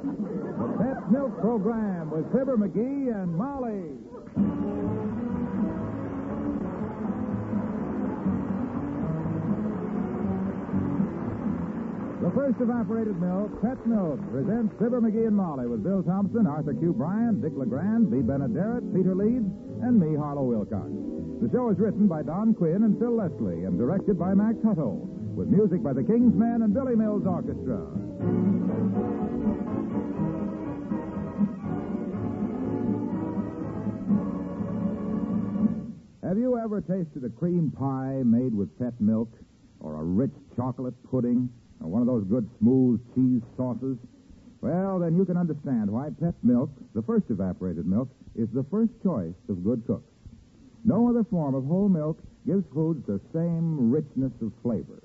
The Pet Milk Program with Fibber McGee and Molly. The first evaporated milk, Pet Milk, presents Fibber McGee and Molly with Bill Thompson, Arthur Q. Bryant, Dick LeGrand, B. Benaderet, Peter Leeds, and me, Harlow Wilcox. The show is written by Don Quinn and Phil Leslie and directed by Max Hutto, with music by the King's Men and Billy Mills Orchestra. Have you ever tasted a cream pie made with pet milk, or a rich chocolate pudding, or one of those good smooth cheese sauces? Well, then you can understand why pet milk, the first evaporated milk, is the first choice of good cooks. No other form of whole milk gives foods the same richness of flavor.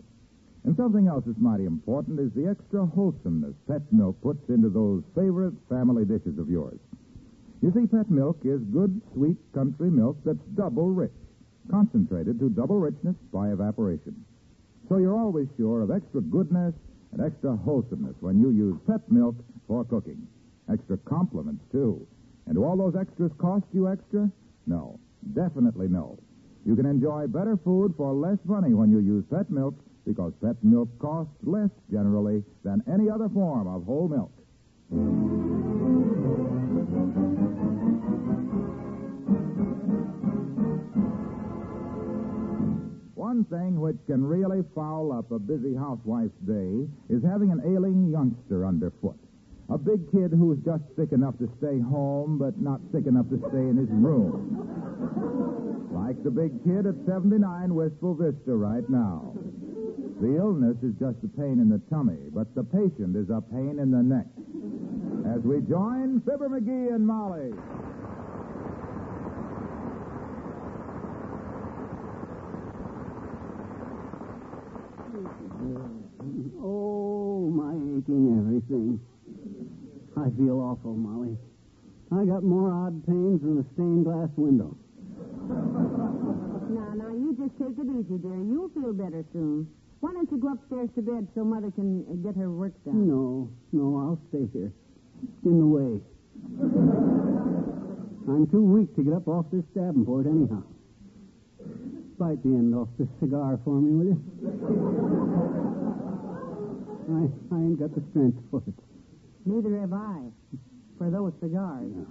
And something else that's mighty important is the extra wholesomeness pet milk puts into those favorite family dishes of yours. You see, pet milk is good, sweet country milk that's double rich, concentrated to double richness by evaporation. So you're always sure of extra goodness and extra wholesomeness when you use pet milk for cooking. Extra compliments, too. And do all those extras cost you extra? No, definitely no. You can enjoy better food for less money when you use pet milk, because pet milk costs less, generally, than any other form of whole milk. One thing which can really foul up a busy housewife's day is having an ailing youngster underfoot. A big kid who's just sick enough to stay home, but not sick enough to stay in his room. Like the big kid at 79 Wistful Vista right now. The illness is just a pain in the tummy, but the patient is a pain in the neck. As we join Fibber McGee and Molly. Oh, my aching everything. I feel awful, Molly. I got more odd pains than a stained glass window. Now, you just take it easy, dear. You'll feel better soon. Why don't you go upstairs to bed so Mother can get her work done? No, I'll stay here. In the way. I'm too weak to get up off this Davenport anyhow. Bite the end off this cigar for me, will you? I ain't got the strength for it. Neither have I, for those cigars. Yeah.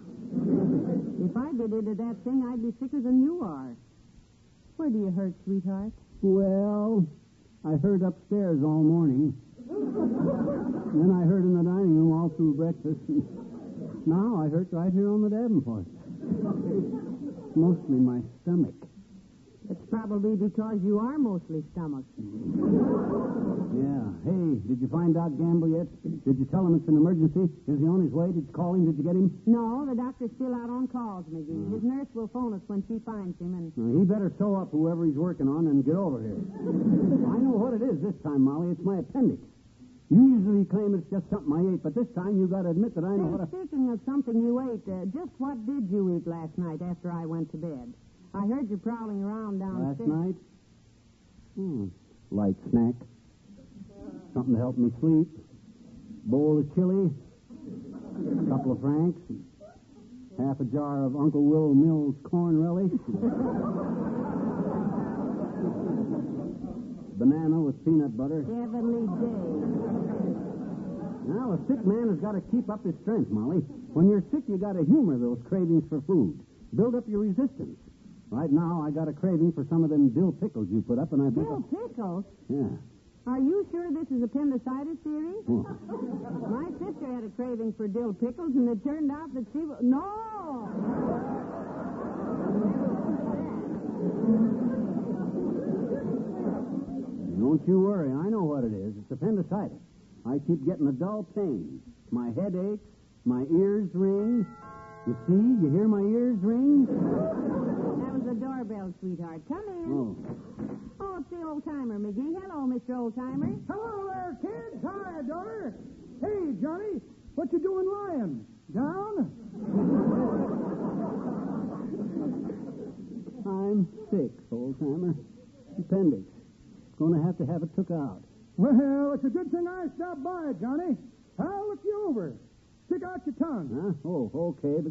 If I bit into that thing, I'd be sicker than you are. Where do you hurt, sweetheart? Well, I heard upstairs all morning. Then I heard in the dining room all through breakfast. And now I hurt right here on the Davenport. Mostly my stomach. It's probably because you are mostly stomached. Yeah. Hey, did you find Doc Gamble yet? Did you tell him it's an emergency? Is he on his way? Did you call him? Did you get him? No, the doctor's still out on calls, McGee. His nurse will phone us when she finds him. And he better sew up whoever he's working on and get over here. I know what it is this time, Molly. It's my appendix. You usually claim it's just something I ate, but this time you got to admit that I know what. Speaking of something you ate, just what did you eat last night after I went to bed? I heard you prowling around downstairs. Last night? Light snack. Something to help me sleep. Bowl of chili. A couple of franks. Half a jar of Uncle Will Mills corn relish. Banana with peanut butter. Heavenly day. Now, a sick man has got to keep up his strength, Molly. When you're sick, you got to humor those cravings for food. Build up your resistance. Right now, I got a craving for some of them dill pickles you put up, and I... Dill pickles? Yeah. Are you sure this is appendicitis theory? Oh. My sister had a craving for dill pickles, and it turned out that she was... No! Don't you worry. I know what it is. It's appendicitis. I keep getting a dull pain. My head aches. My ears ring. You see? You hear my ears ring? That was the doorbell, sweetheart. Come in. Oh, it's the old-timer, McGee. Hello, Mr. Old-timer. Hello there, kids. Hi, daughter. Hey, Johnny, what you doing lying? Down? I'm sick, old-timer. Appendix. Going to have it took out. Well, it's a good thing I stopped by, Johnny. I'll look you over. Stick out your tongue. Huh? Oh, okay, but...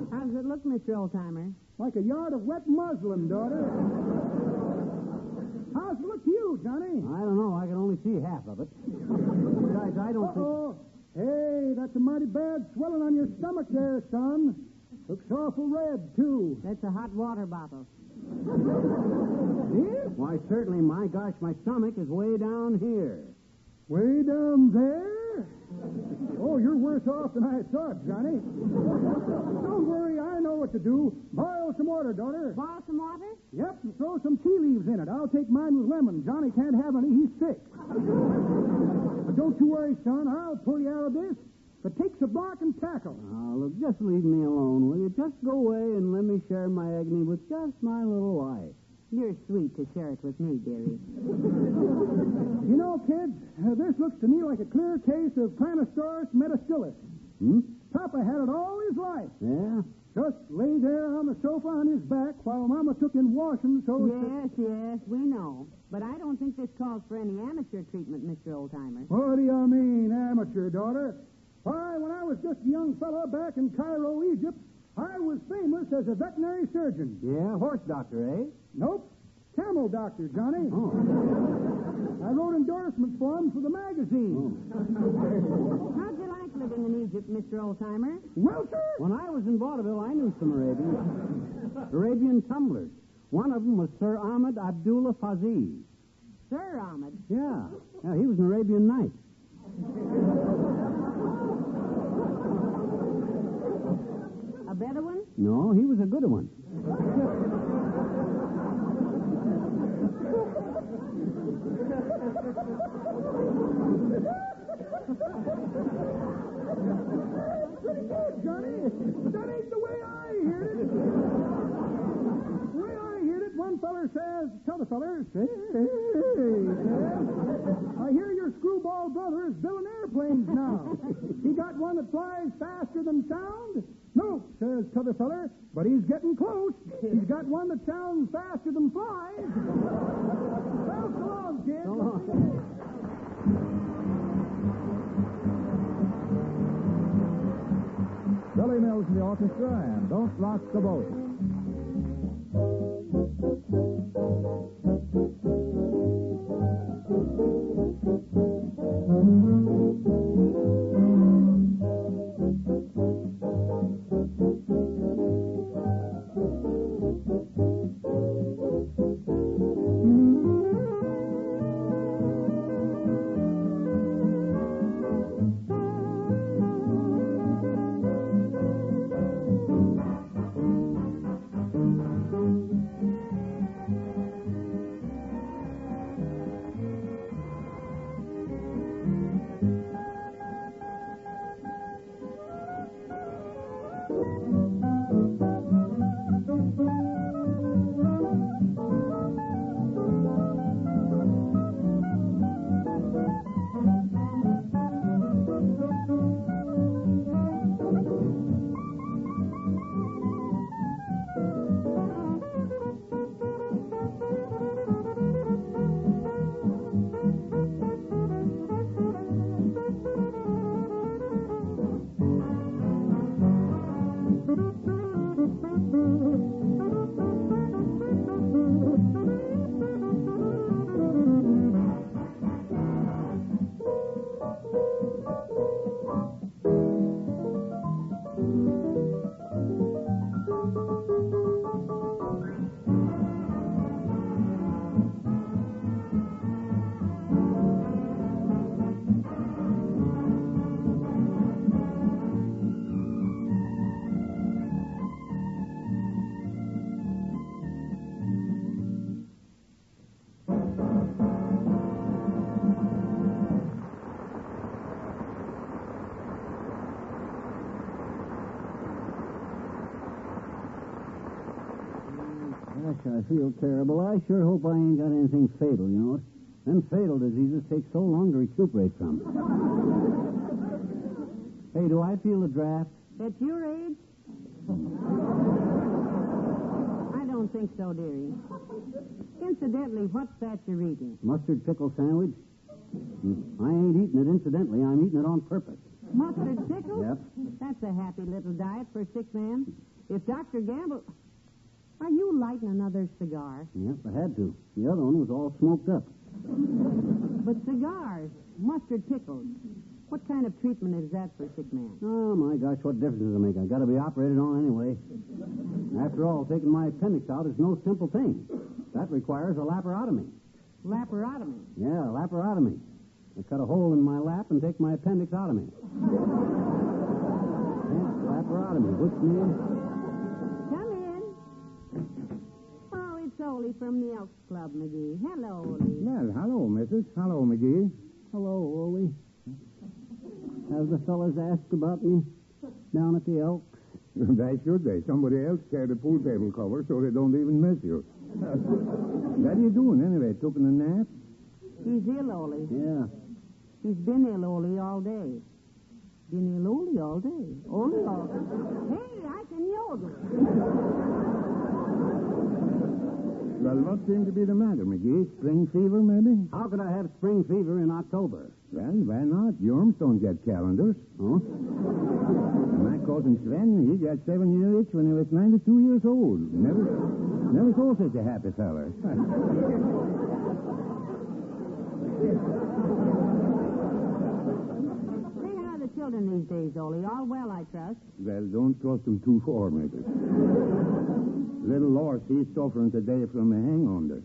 How does it look, Mr. Oldtimer? Like a yard of wet muslin, daughter. How's it look to you, Johnny? I don't know. I can only see half of it. Besides, I don't think... Uh-oh. Hey, that's a mighty bad swelling on your stomach there, son. Looks awful red, too. That's a hot water bottle. Yeah? Why, certainly, my gosh, my stomach is way down here. Way down there? Oh, you're worse off than I thought, Johnny. Don't worry, I know what to do. Boil some water, daughter. Boil some water? Yep, and throw some tea leaves in it. I'll take mine with lemon. Johnny can't have any. He's sick. But don't you worry, son. I'll pull you out of this. If it takes a block and tackle. Oh, look, just leave me alone, will you? Just go away and let me share my agony with just my little wife. You're sweet to share it with me, dearie. You know, kids, this looks to me like a clear case of Planosaurus metastillus. Papa had it all his life. Yeah? Just lay there on the sofa on his back while Mama took in washing so... Yes, we know. But I don't think this calls for any amateur treatment, Mr. Oldtimer. What do you mean, amateur, daughter? Why, when I was just a young fellow back in Cairo, Egypt, I was famous as a veterinary surgeon. Yeah, horse doctor, eh? Nope. Camel doctor, Johnny. Oh. I wrote endorsements for him for the magazine. How'd you like living in Egypt, Mr. Oldtimer? Well, sir? When I was in vaudeville, I knew some Arabian tumblers. One of them was Sir Ahmed Abdullah Fazil. Sir Ahmed? Yeah, he was an Arabian knight. A Bedouin? No, he was a good one. Pretty good, Johnny. That ain't the way I heard it. The way I heard it, one feller says, tell the feller, say, I hear your screwball brother is building airplanes now. He got one that flies faster than sound? No, says t'other feller, but he's getting close. He's got one that sounds faster than flies. Well, so long, kid. So long. Billy Mills in the orchestra, and Don't Rock the Boat. Gosh, I feel terrible. I sure hope I ain't got anything fatal, you know. Them fatal diseases take so long to recuperate from. Hey, do I feel the draft? At your age? I don't think so, dearie. Incidentally, what's that you're eating? Mustard pickle sandwich? I ain't eating it incidentally. I'm eating it on purpose. Mustard pickles? Yep. That's a happy little diet for a sick man. If Dr. Gamble... Are you lighting another cigar? Yep, I had to. The other one was all smoked up. But cigars, mustard pickles. What kind of treatment is that for a sick man? Oh, my gosh, what difference does it make? I've got to be operated on anyway. After all, taking my appendix out is no simple thing. That requires a laparotomy. Laparotomy? Yeah, laparotomy. They cut a hole in my lap and take my appendix out of me. Yeah, laparotomy, which means... Come in. Oh, it's Ole from the Elks Club, McGee. Hello, Ole. Well, hello, Mrs. Hello, McGee. Hello, Ole. Have the fellas asked about me down at the Elks? Why should they? Somebody else carried the pool table cover so they don't even miss you. What are you doing anyway? Taking a nap? He's ill, Ole. Yeah. He's been ill, Ole, all day. Been ill, Ole, all day. Ole, all day. Hey, I can yodel. Well, what seems to be the matter, McGee? Spring fever, maybe? How could I have spring fever in October? Well, why not? Germs don't get calendars. Oh? My cousin Sven, he got 7 year itch when he was 92 years old. Never saw such a happy fella. Say, how are the children these days, Ole? All well, I trust. Well, don't trust them too far, Mrs. Little Lars, he's suffering today from a hangover.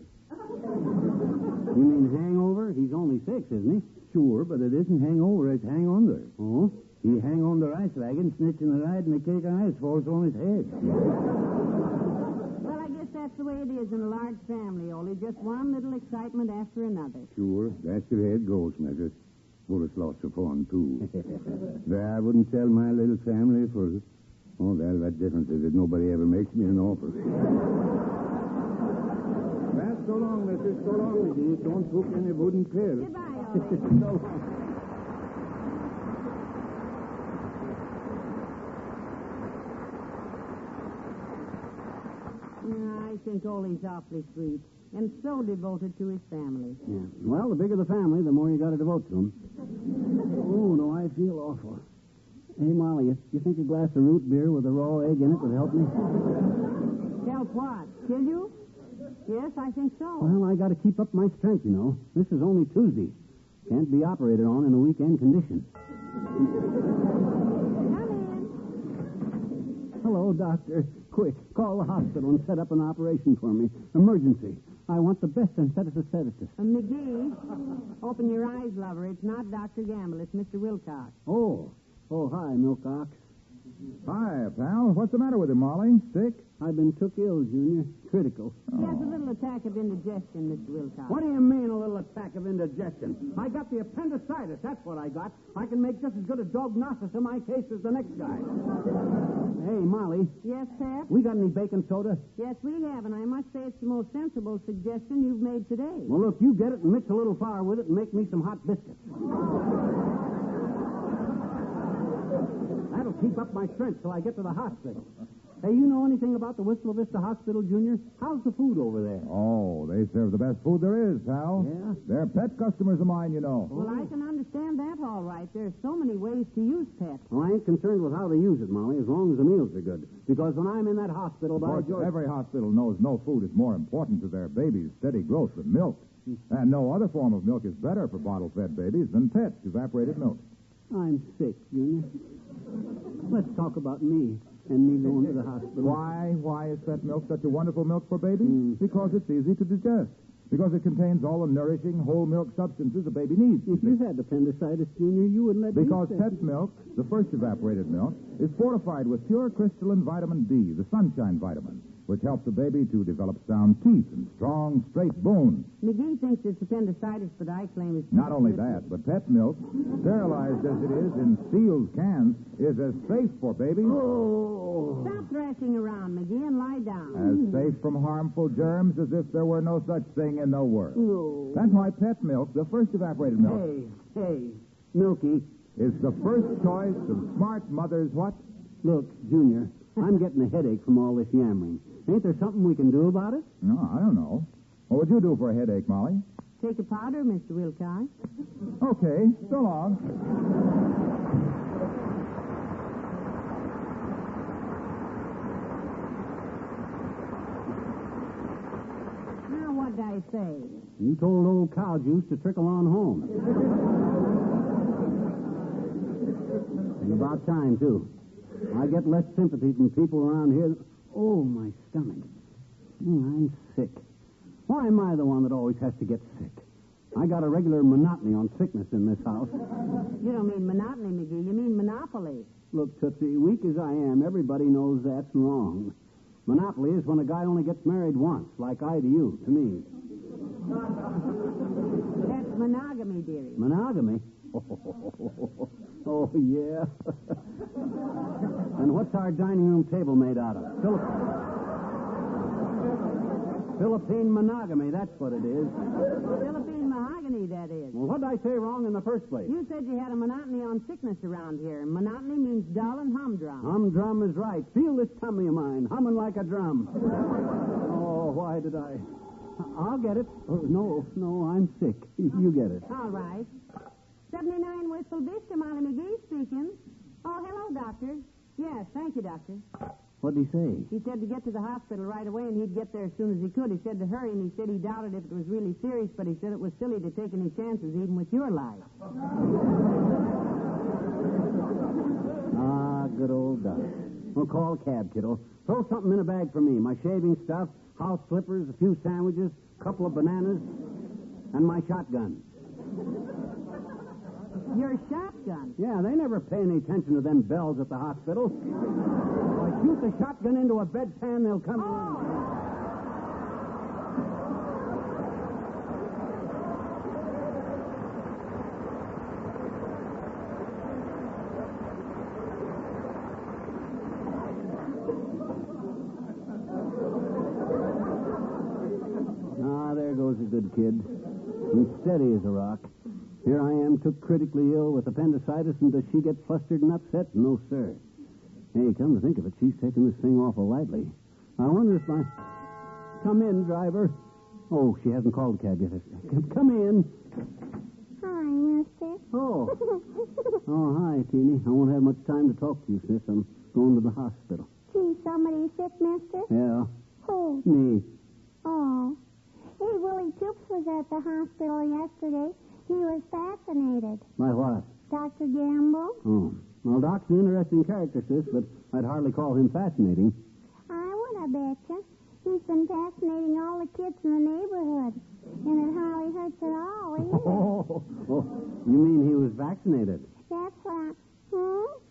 You mean hangover? He's only 6, isn't he? Sure, but it isn't hangover, it's hang under. Oh? He hang on the rice wagon, snitching the ride, and the cake of ice falls on his head. Well, I guess that's the way it is in a large family, Ole. Just one little excitement after another. Sure, that's the way it goes, Mrs. Well, it's lots of fun, too. But I wouldn't tell my little family for... Oh, well, that difference is that nobody ever makes me an offer. Well, so long, Mrs. So long, McGee. Don't cook any wooden pills. Goodbye, Ole. So long. I think Ole's awfully sweet and so devoted to his family. Yeah. Well, the bigger the family, the more you got to devote to them. Oh, no, I feel awful. Hey, Molly, you think a glass of root beer with a raw egg in it would help me? Help what? Kill you? Yes, I think so. Well, I got to keep up my strength, you know. This is only Tuesday. Can't be operated on in a weekend condition. Come in. Hello, doctor. Quick, call the hospital and set up an operation for me. Emergency. I want the best anestheticist. McGee, open your eyes, lover. It's not Dr. Gamble. It's Mr. Wilcox. Oh, hi, Milcox. Hi, pal. What's the matter with him, Molly? Sick? I've been took ill, Junior. Critical. He has a little attack of indigestion, Mr. Wilcox. What do you mean, a little attack of indigestion? I got the appendicitis. That's what I got. I can make just as good a diagnosis in my case as the next guy. Hey, Molly, Yes, Pep? we got any baking soda? Yes, we have, and I must say it's the most sensible suggestion you've made today. Well, look, you get it and mix a little flour with it and make me some hot biscuits. That'll keep up my strength till I get to the hospital. Hey, you know anything about the Whistler Vista Hospital, Junior? How's the food over there? Oh, they serve the best food there is, pal. Yeah? They're pet customers of mine, you know. Well, I can understand that all right. There's so many ways to use Pep. Well, I ain't concerned with how they use it, Molly, as long as the meals are good. Because when I'm in that hospital, Of by course, George... every hospital knows no food is more important to their babies' steady growth than milk. And no other form of milk is better for bottle-fed babies than Pet's evaporated milk. I'm sick, Junior. Let's talk about me and me going to the hospital. Why is Pet milk such a wonderful milk for babies? Because it's easy to digest. Because it contains all the nourishing whole milk substances a baby needs. If you had appendicitis, Junior, you wouldn't let Because me... Pet milk, the first evaporated milk, is fortified with pure crystalline vitamin D, the sunshine vitamin, which helps a baby to develop sound teeth and strong, straight bones. McGee thinks it's appendicitis, but I claim it's... Not only that, but Pet milk, sterilized as it is in sealed cans, is as safe for babies Stop thrashing around, McGee, and lie down. as safe from harmful germs as if there were no such thing in the world. No. That's why Pet milk, the first evaporated milk, Hey, Milky, is the first choice of smart mothers. What? look, Junior, I'm getting a headache from all this yammering. Ain't there something we can do about it? No, I don't know. What would you do for a headache, Molly? Take a powder, Mr. Wilcox. Okay, so long. I say? You told old cow juice to trickle on home. And about time, too. I get less sympathy from people around here. Oh, my stomach. I'm sick. Why am I the one that always has to get sick? I got a regular monotony on sickness in this house. You don't mean monotony, McGee. You mean monopoly. Look, Tootsie, weak as I am, everybody knows that's wrong. Monopoly is when a guy only gets married once, like I to you, to me. That's monogamy, dearie. Monogamy? Oh, yeah. And what's our dining room table made out of? Philippine monogamy, that's what it is. Philippine mahogany, that is. Well, what did I say wrong in the first place? You said you had a monotony on sickness around here. Monotony means dull and humdrum. Humdrum is right. Feel this tummy of mine, humming like a drum. Oh, why did I... I'll get it. Oh, no, I'm sick. You get it. All right. 79 Whistle Vista, Molly McGee speaking. Oh, hello, doctor. Yes, thank you, doctor. What'd he say? He said to get to the hospital right away, and he'd get there as soon as he could. He said to hurry, and he said he doubted if it was really serious, but he said it was silly to take any chances, even with your life. Ah, good old Doc. Well, call a cab, kiddo. Throw something in a bag for me. My shaving stuff, house slippers, a few sandwiches, a couple of bananas, and my shotgun. Your shotgun? Yeah, they never pay any attention to them bells at the hospital. If I shoot the shotgun into a bedpan, they'll come in. Ah, there goes a good kid. He's steady as a rock. Here I am, took critically ill with appendicitis, and does she get flustered and upset? No, sir. Hey, come to think of it, she's taking this thing awful lightly. I wonder if I... Come in, driver. Oh, she hasn't called the cab yet. Come in. Hi, mister. Oh. Oh, hi, Teeny. I won't have much time to talk to you, sis. I'm going to the hospital. Gee, somebody sick, mister? Yeah, Who? me. Oh. Hey, Willie Toops was at the hospital yesterday. He was fascinated. My what? Dr. Gamble? Oh. Well, Doc's an interesting character, sis, but I'd hardly call him fascinating. I would, I betcha. He's been fascinating all the kids in the neighborhood. And it hardly hurts at all, either. Oh, you mean he was vaccinated? That's what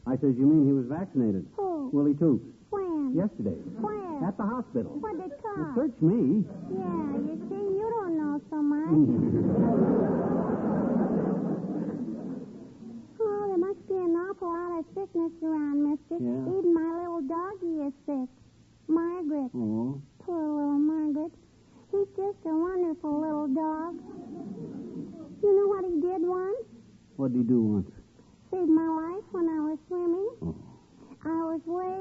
I says, you mean he was vaccinated? Who? Willie Toops. When? Yesterday. Where? At the hospital. What'd it Well, cost? search me. Yeah, you see, you don't know so much. Oh, there must be an awful lot of sickness around, mister. Yeah. Even my little doggie is sick. Margaret. Oh. Poor little Margaret. He's just a wonderful little dog. You know what he did once? What'd he do once? Saved my life when I was swimming. Oh. I was way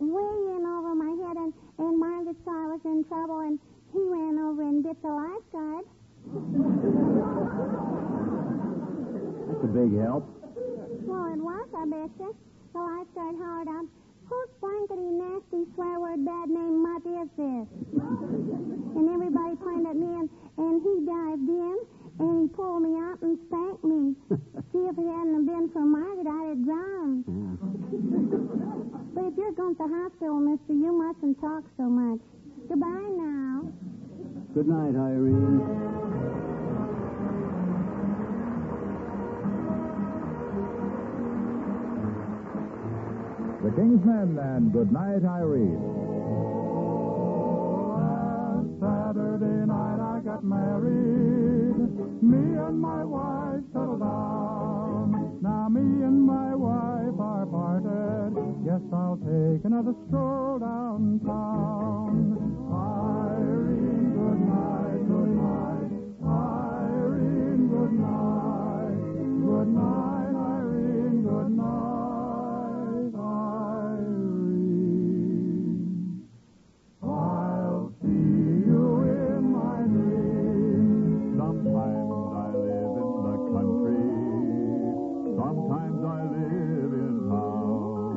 in over my head, and Margaret saw I was in trouble, and he ran over and bit the lifeguard. That's a big help. Well, it was, I betcha. The lifeguard hollered out, "Whose blankety nasty swear word bad name mutt is this?" And everybody pointed at me, and he dived in, and he pulled me out and spanked me. See, if it hadn't have been for Margaret, I'd have drowned. Yeah. But if you're going to the hospital, mister, you mustn't talk so much. Goodbye now. Good night, Irene. The Kingsmen and Good Night, Irene. Saturday night I got married. Me and my wife settled down. Now me and my wife are parted. Guess I'll take another stroll downtown. Irene, good night, good night. Irene, good night. Good night, Irene, good night, Irene. I'll see you in my dreams. Sometimes I live in the country. Sometimes I live in town.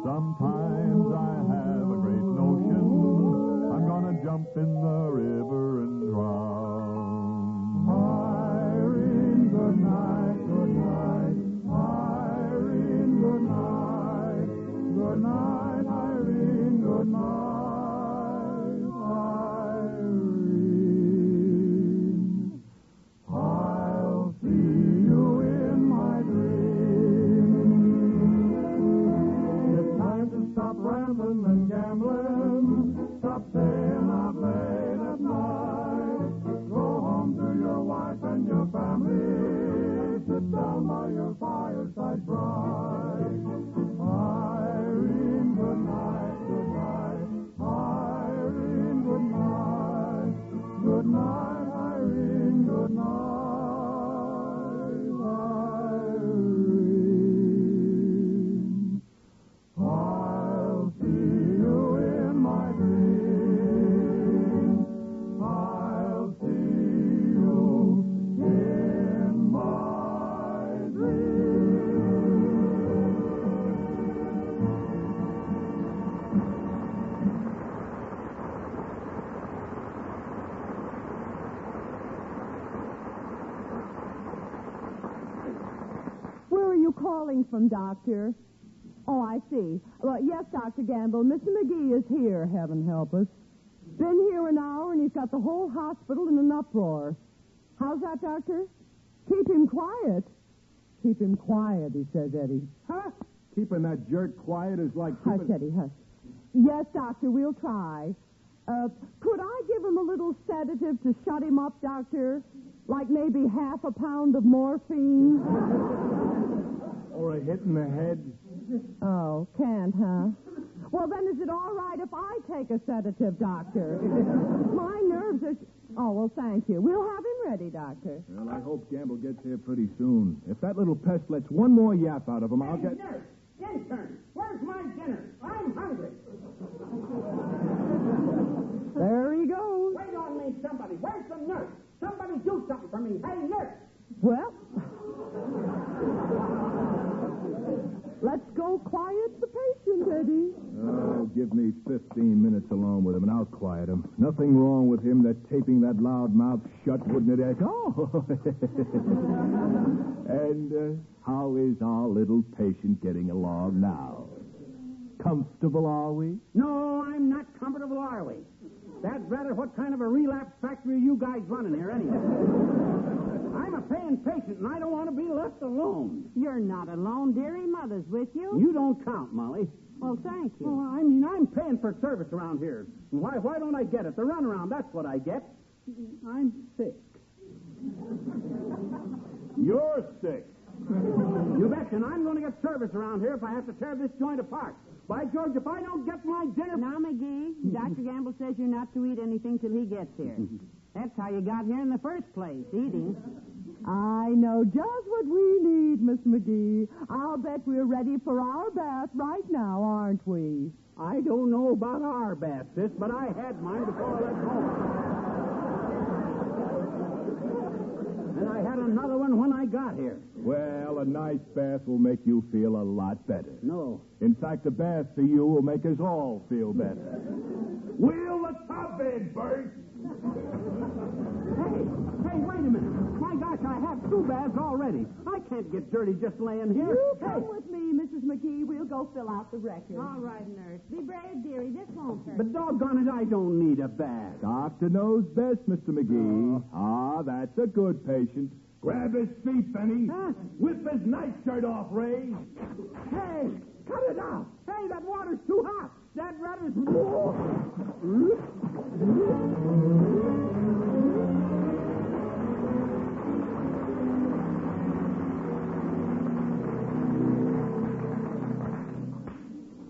Sometimes I have a great notion. I'm gonna jump in the river and drown. fireside bride. Irene, good night, good night. Irene, good night. Good night, Irene, good night, Irene. I'll see you in my dreams. I'll see you in my dreams. Where are you calling from, Doctor? Oh, I see. Well, yes, Dr. Gamble, Mr. McGee is here, heaven help us. Been here an hour, and he's got the whole hospital in an uproar. How's that, Doctor? Keep him quiet. Keep him quiet, he says, Eddie. Huh? Keeping that jerk quiet is like Hush, Eddie, hush. Yes, Doctor, we'll try. Could I give him a little sedative to shut him up, Doctor? Like maybe half a pound of morphine? Or a hit in the head. Oh, can't, huh? Well, then is it all right if I take a sedative, Doctor? My nerves are... Oh, well, thank you. We'll have him ready, Doctor. Well, I hope Gamble gets here pretty soon. If that little pest lets one more yap out of him, I'll get... Nurse, intern, where's my dinner? I'm hungry. There he goes. Wait on me, somebody. Where's the nurse? Somebody do something for me. Hey, nurse. Well, let's go quiet the patient, Eddie. Oh, give me 15 minutes alone with him, and I'll quiet him. Nothing wrong with him that taping that loud mouth shut, wouldn't it, Ed? Oh! And how is our little patient getting along now? Comfortable, are we? No, I'm not comfortable, are we? That's rather what kind of a relapse factory are you guys running here, anyway? I'm a paying patient, and I don't want to be left alone. You're not alone, dearie. Mother's with you. You don't count, Molly. Well, thank you. Oh, I mean, I'm paying for service around here. Why don't I get it? The runaround, that's what I get. I'm sick. You're sick. You betcha, and I'm going to get service around here if I have to tear this joint apart. By George, if I don't get my dinner... Now, McGee, Dr. Gamble says you're not to eat anything till he gets here. That's how you got here in the first place, eating. I know just what we need, Miss McGee. I'll bet we're ready for our bath right now, aren't we? I don't know about our bath, sis, but I had mine before I left home. And I had another one when I got here. Well, a nice bath will make you feel a lot better. No. In fact, a bath for you will make us all feel better. Wheel the tub in, Bert! Hey, wait a minute. My gosh, I have 2 baths already. I can't get dirty just laying here. You come with me, Mrs. McGee. We'll go fill out the record. All right, nurse. Be brave, dearie. This won't hurt. But doggone it, I don't need a bath. Doctor knows best, Mr. McGee. Ah, that's a good patient. Grab his feet, Benny. Huh? Whip his nightshirt off, Ray. Hey, cut it out. Hey, that water's too hot. That ratter's...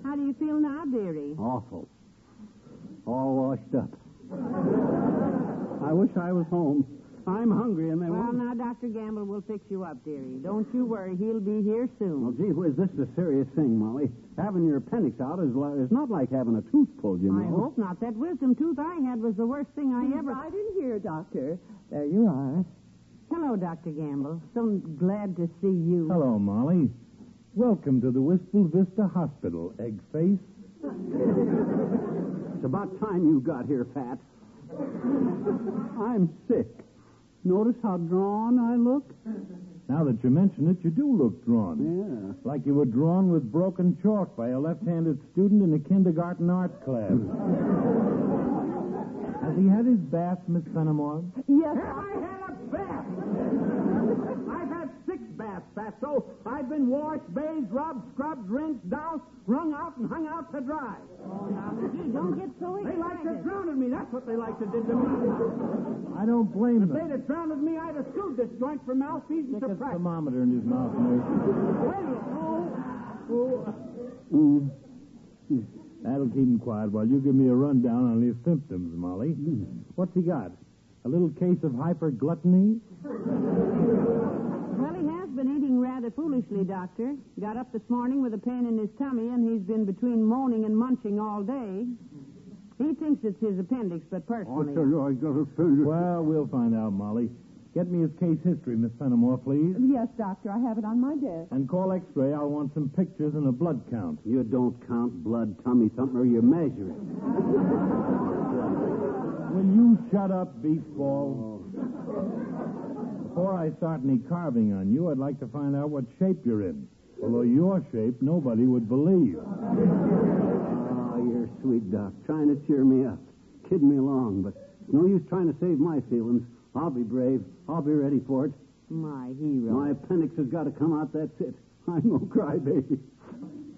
How do you feel now, dearie? Awful. All washed up. I wish I was home. I'm hungry and they Well, won't... now, Dr. Gamble will fix you up, dearie. Don't you worry. He'll be here soon. Well, gee whiz, this is a serious thing, Molly. Having your appendix out is not like having a tooth pulled, you know. I hope not. That wisdom tooth I had was the worst thing I ever... Right in here, Doctor. There you are. Hello, Dr. Gamble. So glad to see you. Hello, Molly. Welcome to the Wistful Vista Hospital, egg face. It's about time you got here, Fat. I'm sick. Notice how drawn I look? Now that you mention it, you do look drawn. Yeah. Like you were drawn with broken chalk by a left-handed student in a kindergarten art class. Has he had his bath, Miss Fenimore? Yes, I had a bath. I've had 6 baths, Fatso. I've been washed, bathed, rubbed, scrubbed, rinsed, doused, wrung out, and hung out to dry. Oh, now, McGee, don't get so They excited. like to drown me. That's what they like to do to me. I don't blame If them. they'd have drowned me, I'd have sued this joint for malfeasance Stick of a practice. thermometer in his mouth, nurse. That'll keep him quiet while you give me a rundown on his symptoms, Molly. What's he got? A little case of hypergluttony? Well, he has been eating rather foolishly, Doctor. Got up this morning with a pain in his tummy, and he's been between moaning and munching all day. He thinks it's his appendix, but personally... I got a failure. Well, we'll find out, Molly. Get me his case history, Miss Fenimore, please. Yes, doctor, I have it on my desk. And call X-ray. I'll want some pictures and a blood count. You don't count blood, tummy thumper, you measure it. Will you shut up, beefball? Before I start any carving on you, I'd like to find out what shape you're in. Although your shape, nobody would believe. Oh, you're sweet, Doc. Trying to cheer me up. Kidding me along, but no use trying to save my feelings. I'll be brave. I'll be ready for it. My hero. My appendix has got to come out, that's it. I'm no crybaby.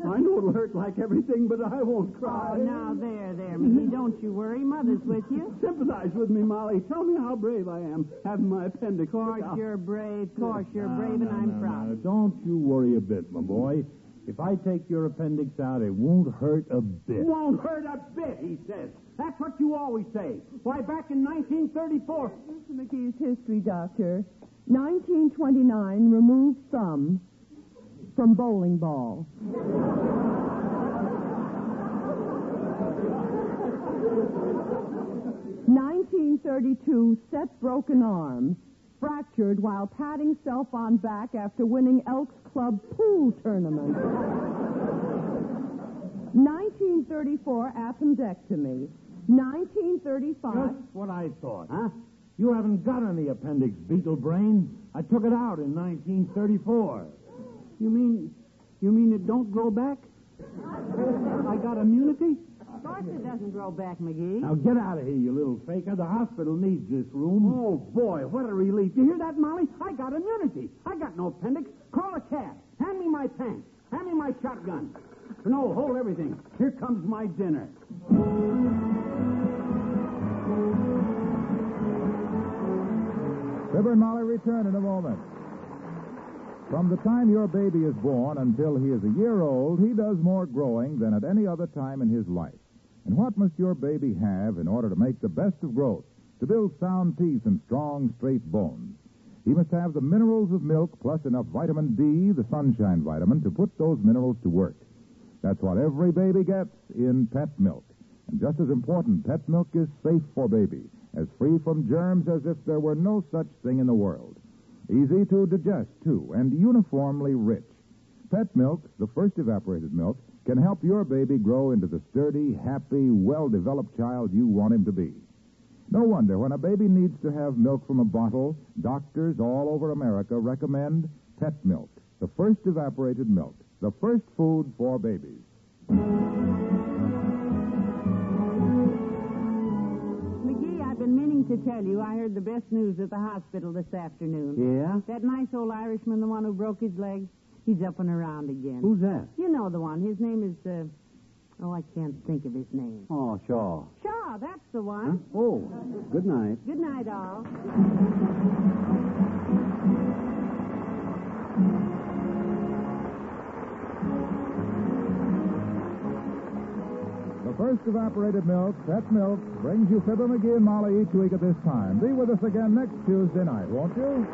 I know it'll hurt like everything, but I won't cry. Oh, now, there, McGee. Don't you worry. Mother's with you. Sympathize with me, Molly. Tell me how brave I am having my appendix. Of course you're brave. Of course you're brave, and I'm proud. Don't you worry a bit, my boy. If I take your appendix out, it won't hurt a bit. Won't hurt a bit, he says. That's what you always say. Why, back in 1934... Mr. McGee's history, doctor. 1929, removed thumb from bowling ball. 1932, set broken arm. Fractured while patting self on back after winning Elks Club pool tournament. 1934, appendectomy. 1935... Just what I thought. Huh? You haven't got any appendix, beetle brain. I took it out in 1934. You mean it don't grow back? I got immunity? Of course it doesn't grow back, McGee. Now get out of here, you little faker. The hospital needs this room. Oh, boy, what a relief. You hear that, Molly? I got immunity. I got no appendix. Call a cab. Hand me my pants. Hand me my shotgun. No, hold everything. Here comes my dinner. Fibber and Molly return in a moment. From the time your baby is born until he is a year old, he does more growing than at any other time in his life. And what must your baby have in order to make the best of growth, to build sound teeth and strong, straight bones? He must have the minerals of milk plus enough vitamin D, the sunshine vitamin, to put those minerals to work. That's what every baby gets in pet milk. And just as important, pet milk is safe for baby, as free from germs as if there were no such thing in the world. Easy to digest, too, and uniformly rich. Pet milk, the first evaporated milk, can help your baby grow into the sturdy, happy, well-developed child you want him to be. No wonder when a baby needs to have milk from a bottle, doctors all over America recommend Pet Milk, the first evaporated milk, the first food for babies. McGee, I've been meaning to tell you I heard the best news at the hospital this afternoon. Yeah? That nice old Irishman, the one who broke his leg, he's up and around again. Who's that? You know the one. His name is, I can't think of his name. Oh, Shaw. Shaw, that's the one. Huh? Oh, good night. Good night, all. The first evaporated milk, Pet Milk, brings you Fibber McGee and Molly each week at this time. Be with us again next Tuesday night, won't you?